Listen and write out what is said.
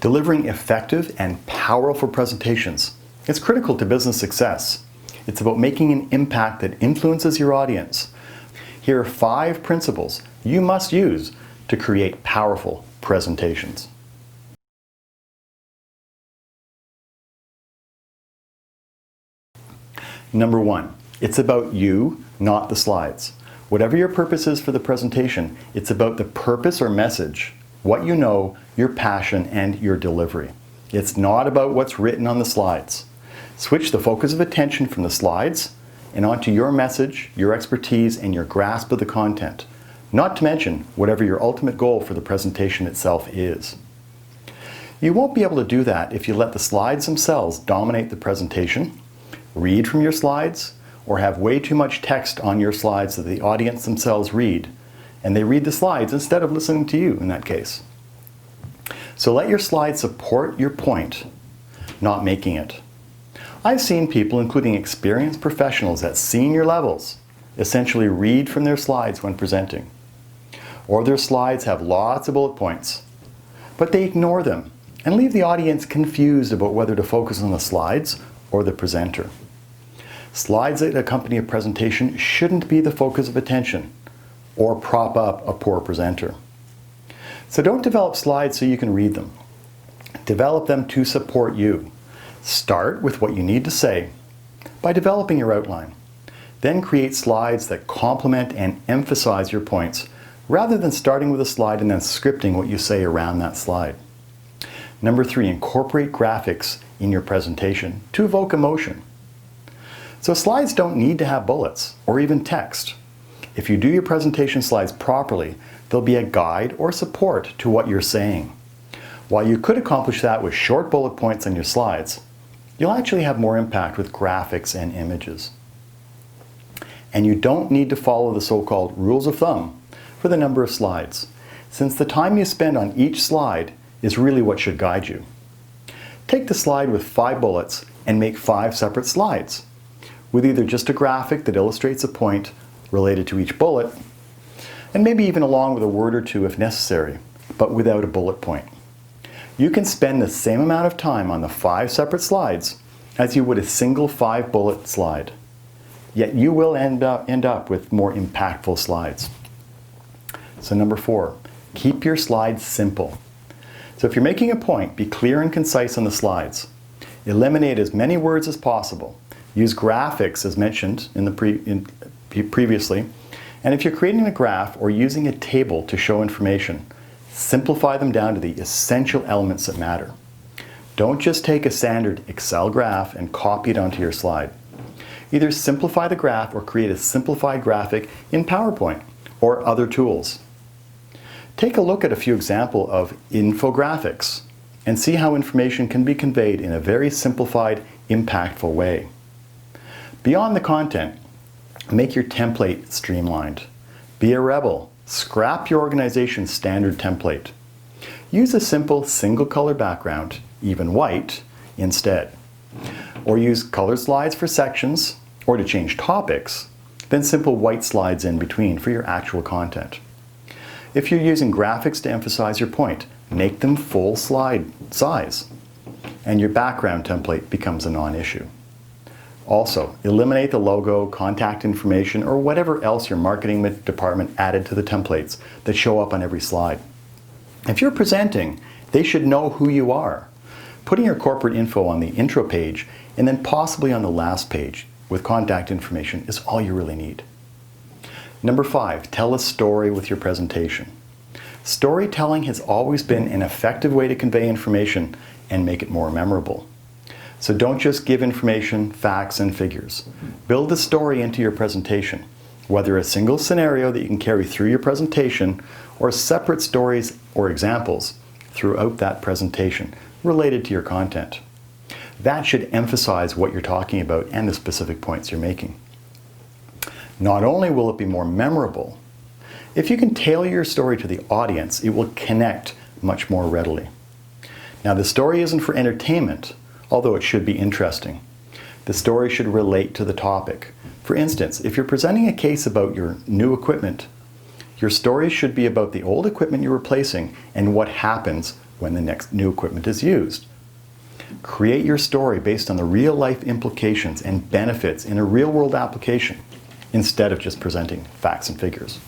Delivering effective and powerful presentations is critical to business success. It's about making an impact that influences your audience. Here are 5 principles you must use to create powerful presentations. Number 1, it's about you, not the slides. Whatever your purpose is for the presentation, it's about the purpose or message, what you know, your passion, and your delivery. It's not about what's written on the slides. Switch the focus of attention from the slides and onto your message, your expertise, and your grasp of the content, not to mention whatever your ultimate goal for the presentation itself is. You won't be able to do that if you let the slides themselves dominate the presentation, read from your slides, or have way too much text on your slides that the audience themselves read, and they read the slides instead of listening to you in that case. So let your slides support your point, not making it. I've seen people, including experienced professionals at senior levels, essentially read from their slides when presenting. Or their slides have lots of bullet points, but they ignore them and leave the audience confused about whether to focus on the slides or the presenter. Slides that accompany a presentation shouldn't be the focus of attention or prop up a poor presenter. So don't develop slides so you can read them. Develop them to support you. Start with what you need to say by developing your outline. Then create slides that complement and emphasize your points rather than starting with a slide and then scripting what you say around that slide. Number 3, incorporate graphics in your presentation to evoke emotion. So slides don't need to have bullets or even text. If you do your presentation slides properly, they'll be a guide or support to what you're saying. While you could accomplish that with short bullet points on your slides, you'll actually have more impact with graphics and images. And you don't need to follow the so-called rules of thumb for the number of slides, since the time you spend on each slide is really what should guide you. Take the slide with 5 bullets and make 5 separate slides, with either just a graphic that illustrates a point related to each bullet, and maybe even along with a word or two if necessary, but without a bullet point. You can spend the same amount of time on the 5 separate slides as you would a single 5-bullet slide, yet you will end up with more impactful slides. So number 4, keep your slides simple. So if you're making a point, be clear and concise on the slides. Eliminate as many words as possible. Use graphics as mentioned previously. And if you're creating a graph or using a table to show information, simplify them down to the essential elements that matter. Don't just take a standard Excel graph and copy it onto your slide. Either simplify the graph or create a simplified graphic in PowerPoint or other tools. Take a look at a few examples of infographics and see how information can be conveyed in a very simplified, impactful way. Beyond the content, make your template streamlined. Be a rebel. Scrap your organization's standard template. Use a simple single color background, even white, instead. Or use color slides for sections, or to change topics, then simple white slides in between for your actual content. If you're using graphics to emphasize your point, make them full slide size, and your background template becomes a non-issue. Also, eliminate the logo, contact information, or whatever else your marketing department added to the templates that show up on every slide. If you're presenting, they should know who you are. Putting your corporate info on the intro page and then possibly on the last page with contact information is all you really need. Number 5, tell a story with your presentation. Storytelling has always been an effective way to convey information and make it more memorable. So don't just give information, facts, and figures. Build a story into your presentation, whether a single scenario that you can carry through your presentation or separate stories or examples throughout that presentation related to your content. That should emphasize what you're talking about and the specific points you're making. Not only will it be more memorable, if you can tailor your story to the audience, it will connect much more readily. Now, the story isn't for entertainment, although it should be interesting. The story should relate to the topic. For instance, if you're presenting a case about your new equipment, your story should be about the old equipment you're replacing and what happens when the next new equipment is used. Create your story based on the real-life implications and benefits in a real-world application, instead of just presenting facts and figures.